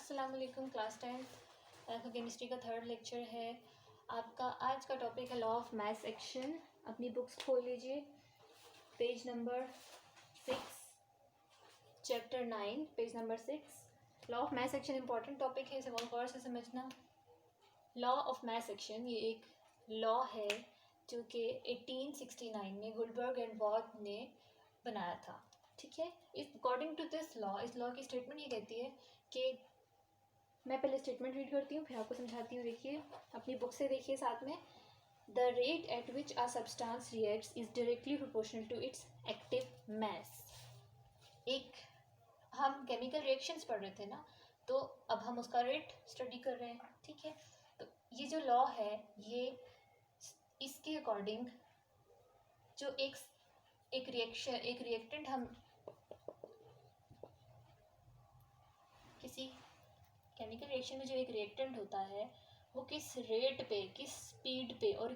अस्सलाम वालेकुम क्लास 10 का केमिस्ट्री का थर्ड लेक्चर है आपका। आज का टॉपिक है लॉ ऑफ मास एक्शन। अपनी बुक्स खोल लीजिए, page number 6, chapter 9, page number 6। Law of mass action important topic है, इसे बहुत गौर से समझना। लॉ ऑफ मास एक्शन ये एक लॉ है जो कि 1869 में गुलबर्ग एंड वॉट ने बनाया था। ठीक है, इस अकॉर्डिंग टू दिस लॉ, इस लॉ की स्टेटमेंट ये कहती है कि मैं पहले स्टेटमेंट रीड करती हूँ फिर आपको समझाती हूँ। देखिए, अपनी बुक से देखिए साथ में। The rate at which a substance reacts is directly proportional to its active mass. एक हम केमिकल रिएक्शंस पढ़ रहे थे ना, तो अब हम उसका रेट स्टडी कर रहे हैं। ठीक है, तो ये जो लॉ है ये इसके अकॉर्डिंग जो एक रिएक्टेंट हम किसी केमिकल रिएक्शन में जो एक रिएक्टेंट होता है वो किस रेट पे, किस स्पीड पे और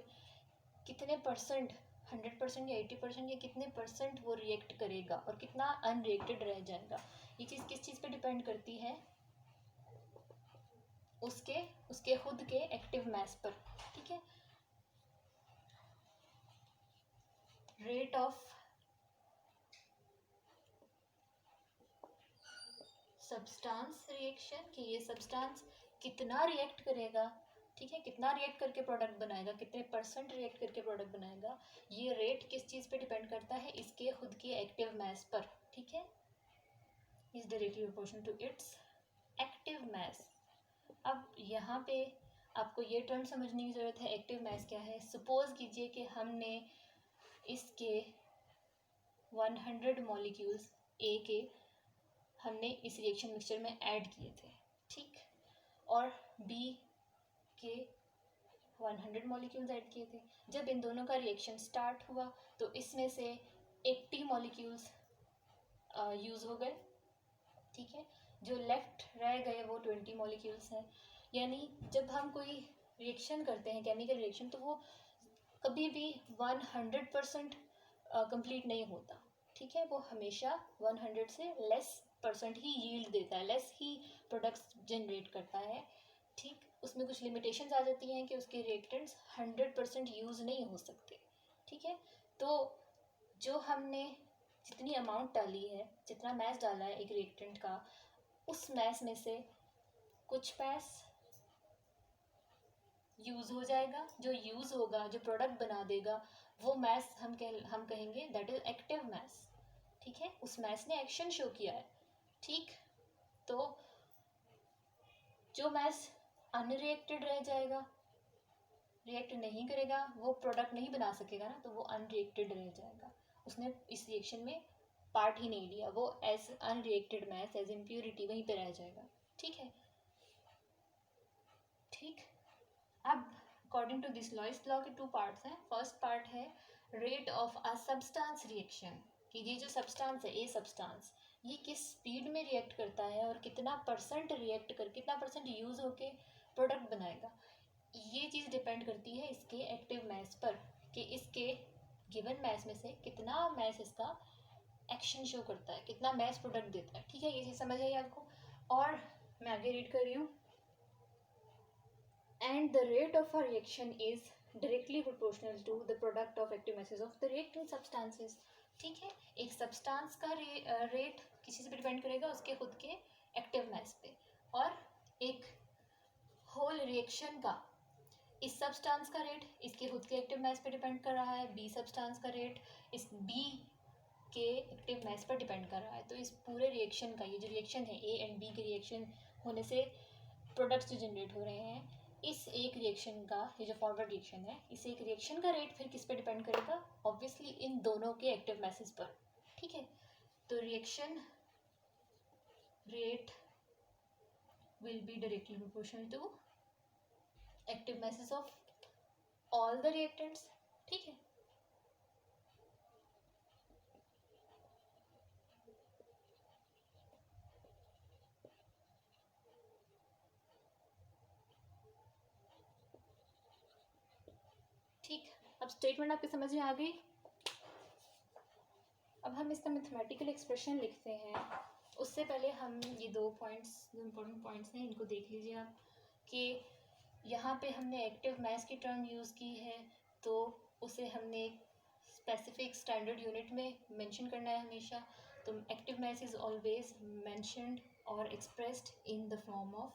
कितने परसेंट, 100% या 80% या कितने परसेंट वो रिएक्ट करेगा और कितना अनरिएक्टेड रह जाएगा, ये चीज़ किस चीज़ पे डिपेंड करती है? उसके खुद के एक्टिव मास पर। ठीक है, रेट ऑफ सब्सटेंस रिएक्शन कि ये सब्सटेंस कितना रिएक्ट करेगा। ठीक है, कितना रिएक्ट करके प्रोडक्ट बनाएगा, कितने परसेंट रिएक्ट करके प्रोडक्ट बनाएगा, ये रेट किस चीज़ पे डिपेंड करता है? इसके खुद के एक्टिव मास पर। ठीक है, is directly proportional to its active mass. अब यहाँ पे आपको ये टर्म समझने की ज़रूरत है, एक्टिव मास क्या है। सपोज कीजिए कि हमने इसके 100 मॉलिक्यूल्स ए के हमने इस रिएक्शन मिक्सचर में ऐड किए थे। ठीक, और बी के 100 मॉलिक्यूल्स ऐड किए थे। जब इन दोनों का रिएक्शन स्टार्ट हुआ तो इसमें से 80 मॉलिक्यूल्स यूज़ हो गए। ठीक है, जो लेफ्ट रह गए वो 20 मॉलिक्यूल्स हैं। यानी जब हम कोई रिएक्शन करते हैं, केमिकल रिएक्शन, तो वो कभी भी 100% कंप्लीट नहीं होता। ठीक है, वो हमेशा 100 से लेस परसेंट ही यील्ड देता है, लेस ही प्रोडक्ट्स जनरेट करता है। ठीक, उसमें कुछ लिमिटेशंस आ जाती हैं कि उसके रिएक्टेंट्स 100% यूज़ नहीं हो सकते। ठीक है, तो जो हमने जितनी अमाउंट डाली है, जितना मैस डाला है एक रिएक्टेंट का, उस मैस में से कुछ मैस यूज़ हो जाएगा। जो यूज़ होगा, जो प्रोडक्ट बना देगा, वो मैस हम कहेंगे दैट इज़ एक्टिव मैस। ठीक है, उस मैस ने एक्शन शो किया है। ठीक, तो जो मैस अनरिएक्टेड रह जाएगा, रिएक्ट नहीं करेगा, वो प्रोडक्ट नहीं बना सकेगा ना, तो वो अनरिएक्टेड रह जाएगा। उसने इस रिएक्शन में पार्ट ही नहीं लिया, वो as unreacted mass, as impurity वहीं पे रह जाएगा। ठीक है, ठीक। अब अकॉर्डिंग टू दिस लॉ, इस लॉ के 2 पार्ट्स हैं। फर्स्ट पार्ट है rate of a substance reaction, कि ये जो सब्सटेंस है, ए सब्सटेंस, ये किस स्पीड में रिएक्ट करता है और कितना परसेंट रिएक्ट कर, कितना परसेंट यूज़ होके प्रोडक्ट बनाएगा। ये चीज़ डिपेंड करती है इसके एक्टिव मास पर, कि इसके गिवन मास में से कितना मास इसका एक्शन शो करता है, कितना मास प्रोडक्ट देता है। ठीक है, ये चीज़ समझ आई आपको। और मैं आगे रीड कर रही हूँ। And the rate of a reaction is directly proportional to the product of active masses of the reacting substances. ठीक है, एक सब्सटेंस का रेट किसी से डिपेंड करेगा, उसके खुद के एक्टिव मास पे। और एक होल रिएक्शन का, इस सब्सटेंस का रेट इसके खुद के एक्टिव मास पे डिपेंड कर रहा है, बी सब्सटेंस का रेट इस बी के एक्टिव मास पर डिपेंड कर रहा है। तो इस पूरे रिएक्शन का, ये जो रिएक्शन है, ए एंड बी के रिएक्शन होने से प्रोडक्ट्स जो जनरेट हो रहे हैं, इस एक रिएक्शन का, ये जो फॉरवर्ड रिएक्शन है, इस एक रिएक्शन का रेट फिर किस पे डिपेंड करेगा? ऑब्वियसली इन दोनों के एक्टिव मासेस पर। ठीक है, तो reaction rate will be directly proportional to active masses of all the reactants. ठीक है, ठीक। अब स्टेटमेंट आपके समझ में आ गई। अब हम इसका मैथमेटिकल एक्सप्रेशन लिखते हैं उससे पहले हम ये दो इम्पोर्टेंट पॉइंट्स हैं, इनको देख लीजिए आप कि यहाँ पे हमने एक्टिव मास की टर्म यूज़ की है, तो उसे हमने एक स्पेसिफिक स्टैंडर्ड यूनिट में मेंशन करना है हमेशा। तो active mass is always mentioned और expressed in the form of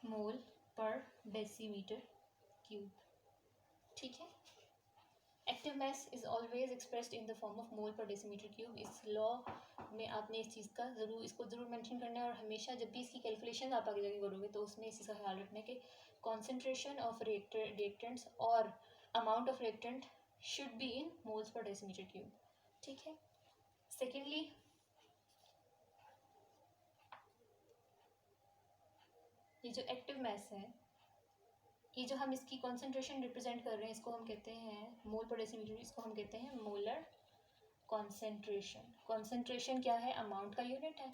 mole per decimetre cube. ठीक है, active mass is always expressed in the form of mole per decimetre cube. इस law में आपने इस चीज़ का इसको ज़रूर मेंशन करना है, और हमेशा जब भी इसकी कैलकुलेशन आप आगे जाके करोगे तो उसमें इसी का ख्याल रखना है कि कॉन्सेंट्रेशन ऑफ रिएक्टेंट्स और amount of reactant should be in moles per decimetre cube. ठीक है, सेकेंडली ये जो एक्टिव मास है, ये जो हम इसकी कॉन्सेंट्रेशन रिप्रेजेंट कर रहे हैं, इसको हम कहते हैं मोल पर डेसीमीटर, इसको हम कहते हैं मोलर कॉन्सेंट्रेशन। कॉन्सेंट्रेशन क्या है? अमाउंट का यूनिट है,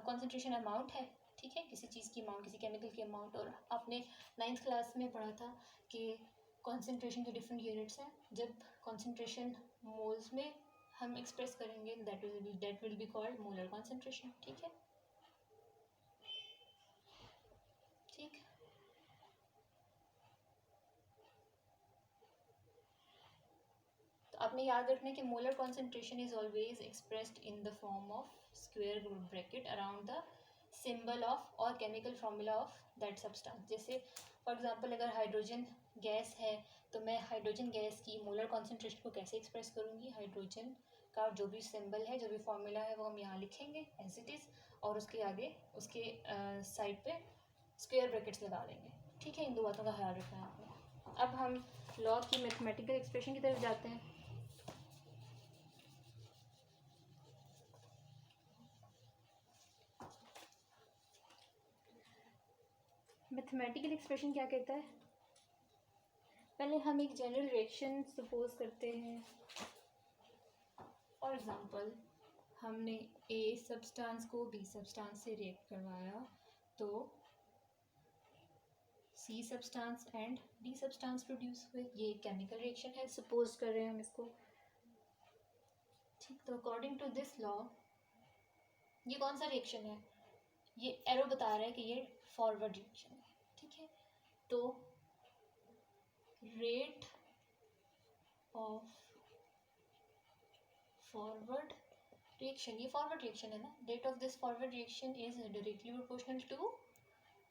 कॉन्सेंट्रेशन अमाउंट है। ठीक है, किसी चीज़ की अमाउंट, किसी केमिकल की अमाउंट। और आपने 9th क्लास में पढ़ा था कि कॉन्सेंट्रेशन के डिफरेंट यूनिट्स हैं। जब कॉन्सेंट्रेशन मोल्स में हम एक्सप्रेस करेंगे, that will be called molar concentration. ठीक है, ठीक। तो आपने याद रखना है कि molar concentration is always expressed in the form of square bracket around the symbol of और chemical formula of that substance. जैसे फॉर एग्जांपल अगर हाइड्रोजन गैस है, तो मैं हाइड्रोजन गैस की मोलर कॉन्सेंट्रेशन को कैसे एक्सप्रेस करूँगी? हाइड्रोजन का जो भी सिंबल है, जो भी फॉर्मूला है, वो हम यहाँ लिखेंगे एज इट इज़, और उसके आगे उसके साइड पे स्क्वायर ब्रैकेट्स लगा देंगे। ठीक है, इन दो बातों का ख्याल रखना है आपने। अब हम लॉ की मैथमेटिकल एक्सप्रेशन की तरफ जाते हैं। मैथमेटिकल एक्सप्रेशन क्या कहता है? पहले हम एक जनरल रिएक्शन सपोज करते हैं। फॉर एग्जांपल हमने ए सब्सटेंस को बी सब्सटेंस से रिएक्ट करवाया, तो C substance and D substance produce हुए। ये केमिकल रिएक्शन है, सपोज कर रहे हैं हम इसको। ठीक, तो अकॉर्डिंग टू दिस लॉ ये कौन सा रिएक्शन है? ये एरो बता रहा है कि ये फॉरवर्ड रिएक्शन है। ठीक है, तो रेट ऑफ फॉरवर्ड रिएक्शन, ये फॉरवर्ड रिएक्शन है ना, rate of this forward reaction is directly proportional to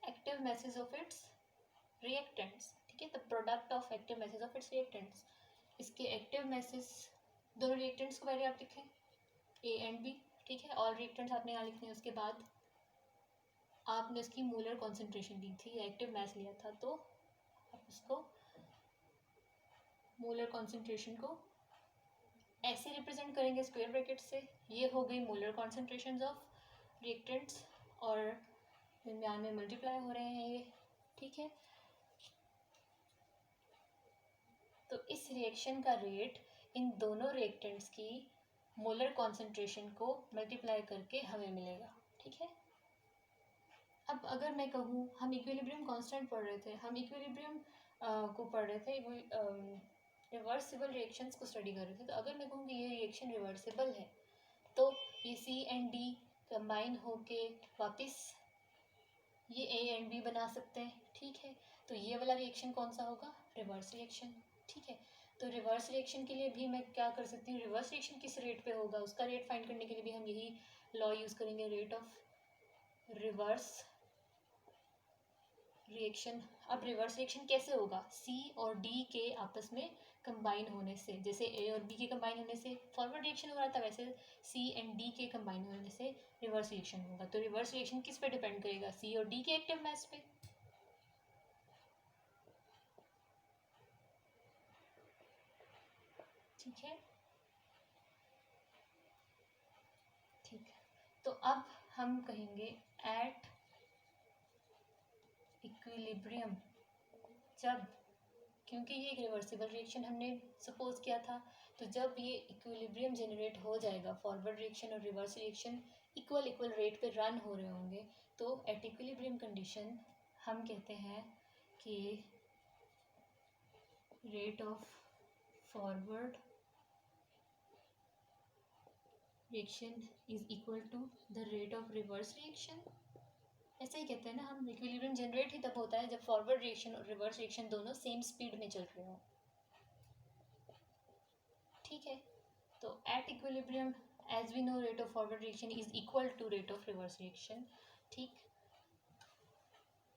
active masses of its reactants. ठीक है, the product of active masses of its reactants. इसके एक्टिव masses, दोनों रिएक्टेंट्स को पहले आप लिखें ए एंड बी। ठीक है, और रिएक्टेंट्स आपने यहाँ लिखने हैं। उसके बाद आपने उसकी मोलर कॉन्सेंट्रेशन ली थी, एक्टिव मास लिया था, तो आप उसको मोलर कॉन्सेंट्रेशन को ऐसे रिप्रेजेंट करेंगे स्क्वायर ब्रैकेट से। ये हो गई मोलर कॉन्सेंट्रेशन ऑफ रिएक्टेंट्स, और दरमियान में मल्टीप्लाई हो रहे हैं ये। ठीक है, तो इस रिएक्शन का रेट इन दोनों रिएक्टेंट्स की मोलर कॉन्सेंट्रेशन को मल्टीप्लाई करके हमें मिलेगा। ठीक है, अब अगर मैं कहूँ, हम इक्विलिब्रियम कांस्टेंट पढ़ रहे थे, हम इक्विलिब्रियम को पढ़ रहे थे, रिवर्सिबल रिएक्शंस को स्टडी कर रहे थे। तो अगर मैं कहूँ कि ये रिएक्शन रिवर्सिबल है, तो ये सी एंड डी कंबाइन होके वापस ये ए एंड बी बना सकते हैं। ठीक है, तो ये वाला रिएक्शन कौन सा होगा? Reverse reaction. ठीक है, तो रिवर्स रिएक्शन के लिए भी मैं क्या कर सकती हूँ? रिवर्स रिएक्शन किस रेट पे होगा उसका रेट फाइंड करने के लिए भी हम यही लॉ यूज़ करेंगे, रेट ऑफ रिवर्स रिएक्शन। अब रिवर्स रिएक्शन कैसे होगा? सी और डी के आपस में कंबाइन होने से। जैसे ए और बी के कंबाइन होने से फॉरवर्ड रिएक्शन हो रहा था, वैसे सी एंड डी के कंबाइन होने से रिवर्स रिएक्शन होगा। तो रिवर्स रिएक्शन किस पे डिपेंड करेगा? सी और डी के एक्टिव मास पे। ठीक है, ठीक है, तो अब हम कहेंगे एट इक्विलिब्रियम, जब, क्योंकि ये एक रिवर्सिबल रिएक्शन हमने सपोज किया था, तो जब ये इक्विलिब्रियम जनरेट हो जाएगा, फॉरवर्ड रिएक्शन और रिवर्स रिएक्शन इक्वल रेट पे रन हो रहे होंगे, तो एट इक्विलिब्रियम कंडीशन हम कहते हैं कि rate of forward reaction is equal to the rate of reverse reaction. ऐसा ही कहते हैं ना हम, इक्विलिब्रियम जनरेट ही तब होता है जब फॉरवर्ड रिएक्शन और रिवर्स रिएक्शन दोनों सेम स्पीड में चल रहे हों। ठीक है, तो at equilibrium as we know rate of forward reaction is equal to rate of reverse reaction. ठीक,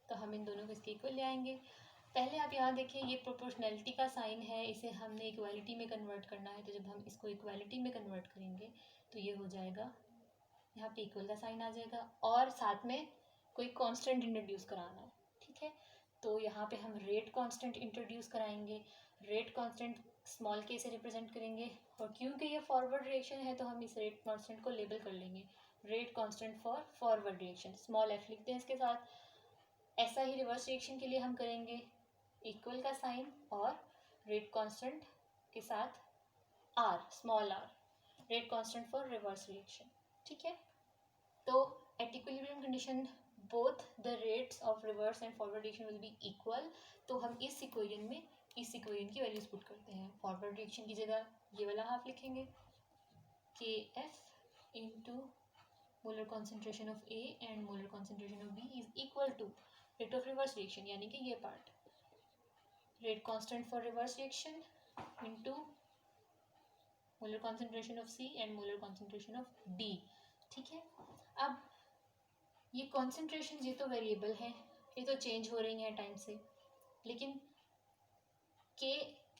तो हम इन दोनों को इसके इक्वल ले आएंगे। पहले आप यहाँ देखिए, ये प्रोपोर्शनैलिटी का साइन है, इसे हमने इक्वालिटी में कन्वर्ट करना है। तो जब हम इसको इक्वालिटी में कन्वर्ट करेंगे तो ये हो जाएगा, यहाँ पे इक्वल का साइन आ जाएगा और साथ में कोई कांस्टेंट इंट्रोड्यूस कराना है। ठीक है, तो यहाँ पे हम रेट कांस्टेंट इंट्रोड्यूस कराएंगे। रेट कांस्टेंट स्मॉल के से रिप्रेजेंट करेंगे और क्योंकि ये फॉरवर्ड रिएक्शन है तो हम इस रेट कांस्टेंट को लेबल कर लेंगे rate constant for forward reaction, small F लिखते हैं इसके साथ। ऐसा ही रिवर्स रिएक्शन के लिए हम करेंगे, इक्वल का साइन और रेट कांस्टेंट के साथ R, small R, rate constant for reverse reaction. ठीक है, तो at equilibrium condition both the rates of reverse and forward reaction will be equal. तो हम इस इक्वेशन में इस इक्वेशन की वैल्यूज पुट करते हैं। फॉरवर्ड रिएक्शन की जगह ये वाला हाफ लिखेंगे, K F into molar concentration of A and molar concentration of B is equal to rate of reverse reaction, यानी कि ये part rate constant for reverse reaction into molar concentration of C and molar concentration of D. ठीक है, अब ये concentration ये तो variable है, ये तो चेंज हो रही हैं टाइम से, लेकिन के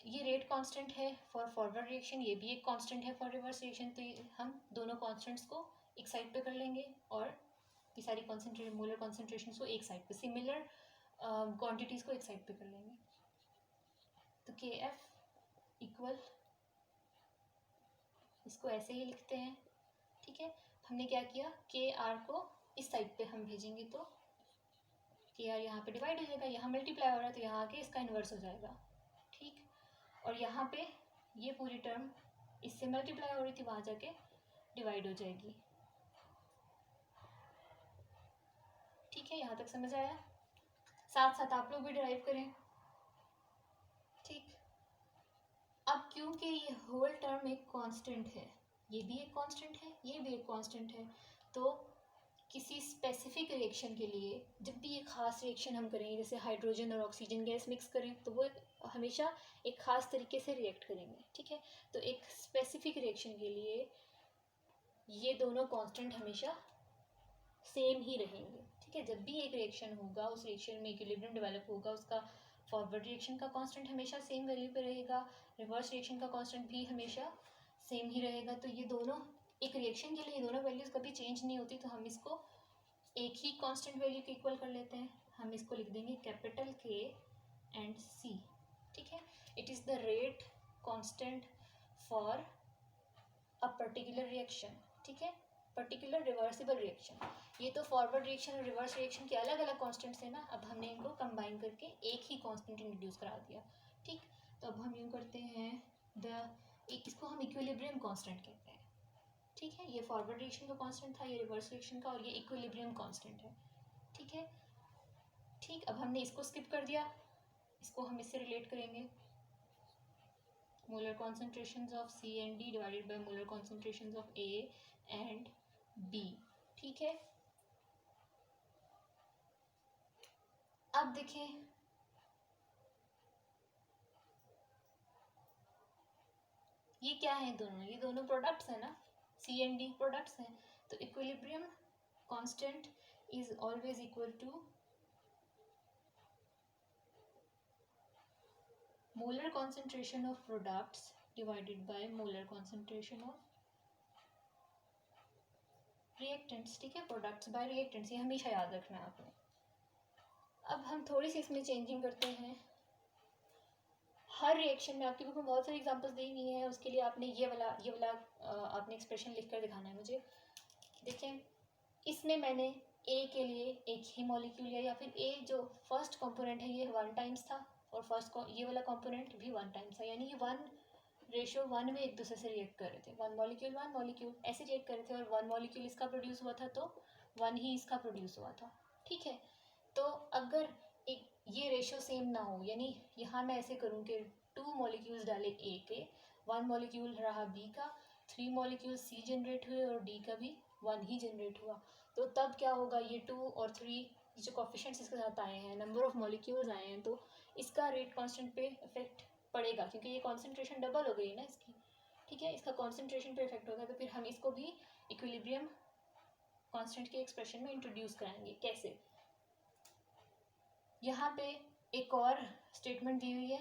ये रेट कांस्टेंट है फॉर फॉरवर्ड रिएक्शन, ये भी एक कांस्टेंट है फॉर रिवर्स रिएक्शन। तो हम दोनों कांस्टेंट्स को एक साइड पे कर लेंगे और ये सारी कॉन्सेंट्रेशन मोलर कॉन्सेंट्रेशन को एक साइड पे, सिमिलर क्वांटिटीज़ को एक साइड पे कर लेंगे। तो के एफ इक्वल, इसको ऐसे ही लिखते हैं। ठीक है, हमने क्या किया, के आर को इस साइड पे हम भेजेंगे तो के आर यहाँ पे डिवाइड हो जाएगा, यहाँ मल्टीप्लाई हो रहा है तो यहाँ आके इसका इन्वर्स हो जाएगा। ठीक, और यहाँ पे ये पूरी टर्म इससे मल्टीप्लाई हो रही थी, वहाँ जाके डिवाइड हो जाएगी। ठीक है, यहाँ तक समझ आया? साथ साथ आप लोग भी डिराइव करें। ठीक, अब क्योंकि ये होल टर्म एक कांस्टेंट है, ये भी एक कांस्टेंट है, ये भी एक कांस्टेंट है, तो किसी स्पेसिफिक रिएक्शन के लिए जब भी एक खास रिएक्शन हम करेंगे, जैसे हाइड्रोजन और ऑक्सीजन गैस मिक्स करें, तो वो हमेशा एक खास तरीके से रिएक्ट करेंगे। ठीक है, तो एक स्पेसिफिक रिएक्शन के लिए ये दोनों कांस्टेंट हमेशा सेम ही रहेंगे। ठीक है, जब भी एक रिएक्शन होगा, उस रिएक्शन में इक्विलिब्रियम डेवलप होगा, उसका फॉरवर्ड रिएक्शन का कांस्टेंट हमेशा सेम वैल्यू पे रहेगा, रिवर्स रिएक्शन का कांस्टेंट भी हमेशा सेम ही रहेगा। तो ये दोनों एक रिएक्शन के लिए ये दोनों वैल्यूज कभी चेंज नहीं होती, तो हम इसको एक ही कांस्टेंट वैल्यू के इक्वल कर लेते हैं। हम इसको लिख देंगे कैपिटल के एंड सी। ठीक है, it is the rate constant for a particular reaction. ठीक है, पर्टिकुलर रिवर्सिबल रिएक्शन। ये तो फॉरवर्ड रिएक्शन और रिवर्स रिएक्शन के अलग अलग कांस्टेंट्स हैं ना, अब हमने इनको कंबाइन करके एक ही कांस्टेंट इंट्रोड्यूस करा दिया। ठीक, तो अब हम यूँ करते हैं इसको हम इक्विलिब्रियम कांस्टेंट कहते हैं। ठीक है, ये फॉरवर्ड रिएक्शन का कांस्टेंट था, ये रिवर्स रिएक्शन का, और ये इक्विलिब्रियम कांस्टेंट है। ठीक है, ठीक, अब हमने इसको स्किप कर दिया, इसको हम इससे रिलेट करेंगे, molar concentrations of C and D divided by molar concentrations of A and B. ठीक है, अब देखें, ये क्या है दोनों, ये दोनों प्रोडक्ट्स हैं ना, सी एंड डी प्रोडक्ट्स हैं। तो equilibrium constant is always equal to molar concentration of products divided by molar concentration of reactants. ठीक है, प्रोडक्ट्स बाय रिएक्टेंट्स, ये हमेशा याद रखना है आपने। अब हम थोड़ी सी इसमें चेंजिंग करते हैं। हर रिएक्शन में, आपकी बुक में बहुत सारी एग्जांपल्स दी हुई हैं, उसके लिए आपने ये वाला आपने एक्सप्रेशन लिख कर दिखाना है मुझे। देखें, इसमें मैंने ए के लिए एक ही मॉलिक्यूल लिया, या फिर ए जो फर्स्ट कंपोनेंट है ये 1 टाइम्स था और ये वाला कंपोनेंट भी 1 टाइम्स था, यानी कि 1:1 में एक दूसरे से रिएक्ट कर रहे थे। 1 मॉलिक्यूल ऐसे रिएक्ट कर रहे थे और 1 मॉलिक्यूल इसका प्रोड्यूस हुआ था तो 1 ही इसका प्रोड्यूस हुआ था। ठीक है, तो अगर एक ये रेशियो सेम ना हो, यानी यहाँ मैं ऐसे करूँ कि 2 मॉलिक्यूल्स डाले ए के, 1 मॉलिक्यूल रहा बी का, 3 मॉलिक्यूल सी जनरेट हुए और डी का भी 1 ही जनरेट हुआ, तो तब क्या होगा, ये 2 और 3 जो कोफिशिएंट्स इसके साथ आए हैं, नंबर ऑफ मॉलिक्यूल्स आए हैं, तो इसका रेट कांस्टेंट पे इफेक्ट पड़ेगा, क्योंकि ये कॉन्सेंट्रेशन डबल हो गई है ना इसकी, ठीक है, इसका कॉन्सेंट्रेशन पे इफेक्ट होगा। तो फिर हम इसको भी इक्विलिब्रियम कांस्टेंट के एक्सप्रेशन में इंट्रोड्यूस कराएंगे। कैसे? यहाँ पे एक और स्टेटमेंट दी हुई है,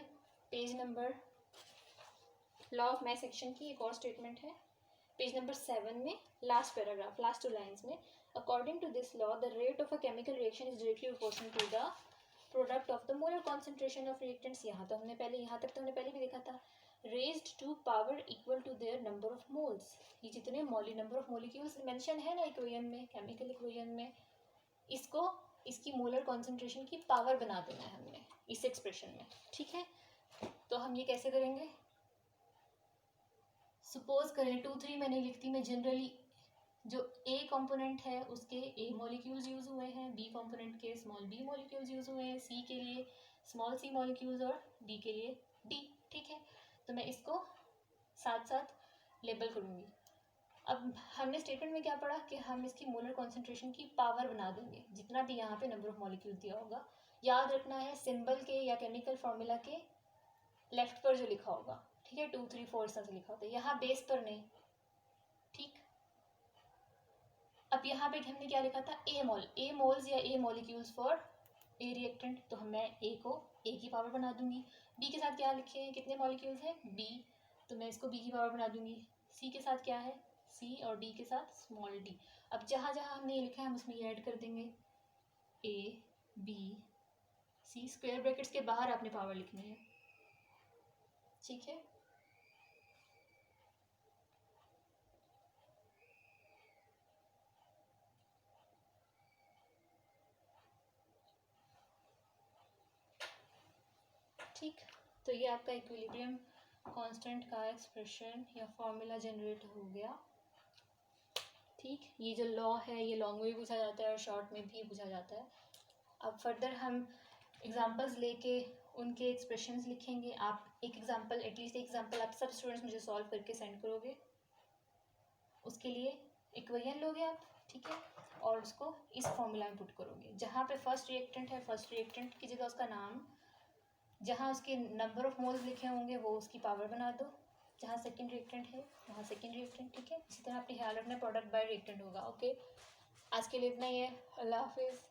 page number law of math section की एक और स्टेटमेंट है, पेज नंबर 7 में लास्ट पैराग्राफ, लास्ट 2 लाइन्स में, according to this law the rate of a chemical reaction is directly proportional to the product of the molar concentration of reactants. यहाँ तो हमने पहले, यहाँ तक तो हमने पहले भी देखा था, raised to power equal to their number of moles. ये जितने नंबर ऑफ मॉलिक्यूल्स मेंशन है ना इक्वेशन में, केमिकल इक्वेशन में, इसको इसकी मोलर कॉन्सेंट्रेशन की पावर बना देना है हमने इस एक्सप्रेशन में, ठीक है। तो हम ये कैसे करेंगे? सपोज करें 2, 3 मैंने लिख दी, मैं जनरली जो ए कंपोनेंट है उसके ए मॉलिक्यूल्स यूज़ हुए हैं, बी कंपोनेंट के स्मॉल बी मॉलिक्यूल्स यूज़ हुए हैं, सी के लिए स्मॉल सी मॉलिक्यूल्स और डी के लिए डी, ठीक है। तो मैं इसको साथ साथ लेबल करूँगी। अब हमने स्टेटमेंट में क्या पढ़ा कि हम इसकी मोलर कॉन्सेंट्रेशन की पावर बना देंगे, जितना भी यहाँ पे नंबर ऑफ मॉलिक्यूल दिया होगा। याद रखना है सिंबल के या केमिकल फॉर्मूला के लेफ्ट पर जो लिखा होगा, ठीक है, 2, 3, 4 इस तरह से लिखा होता है, यहाँ बेस पर नहीं, ठीक। अब यहाँ पे हमने क्या लिखा था, ए मोल्स या A molecules for a reactant, तो मैं ए को ए की पावर बना दूंगी। बी के साथ क्या लिखे हैं, कितने मॉलिक्यूल्स हैं, बी, तो मैं इसको बी की पावर बना दूंगी। सी के साथ क्या है, सी, और डी के साथ स्मॉल डी। अब जहाँ जहाँ हमने ये लिखा है हम उसमें ये ऐड कर देंगे, A B C, square brackets के बाहर आपने पावर लिखनी है, ठीक है। ठीक, तो ये आपका इक्विलिब्रियम कांस्टेंट का एक्सप्रेशन या फॉर्मूला जनरेट हो गया, ठीक। ये जो लॉ है ये लॉन्ग में भी पूछा जाता है और शॉर्ट में भी पूछा जाता है। अब फर्दर हम एग्जांपल्स लेके उनके एक्सप्रेशंस लिखेंगे। आप एक एग्जांपल, एटलीस्ट एक एग्जांपल आप सब स्टूडेंट्स मुझे सॉल्व करके सेंड करोगे, उसके लिए इक्वेशन लोगे आप, ठीक है, और उसको इस फॉर्मूला में पुट करोगे। जहाँ पे फर्स्ट रिएक्टेंट है, फर्स्ट रिएक्टेंट की जगह उसका नाम, जहाँ उसके नंबर ऑफ मोल्स लिखे होंगे वो उसकी पावर बना दो, जहाँ सेकंड रिएक्टेंट है वहाँ सेकंड रिएक्टेंट, ठीक है। इसी तरह आपने ख्याल रखना प्रोडक्ट बाय रिएक्टेंट होगा। ओके, आज के लिए इतना ही है, अल्लाह हाफिज़।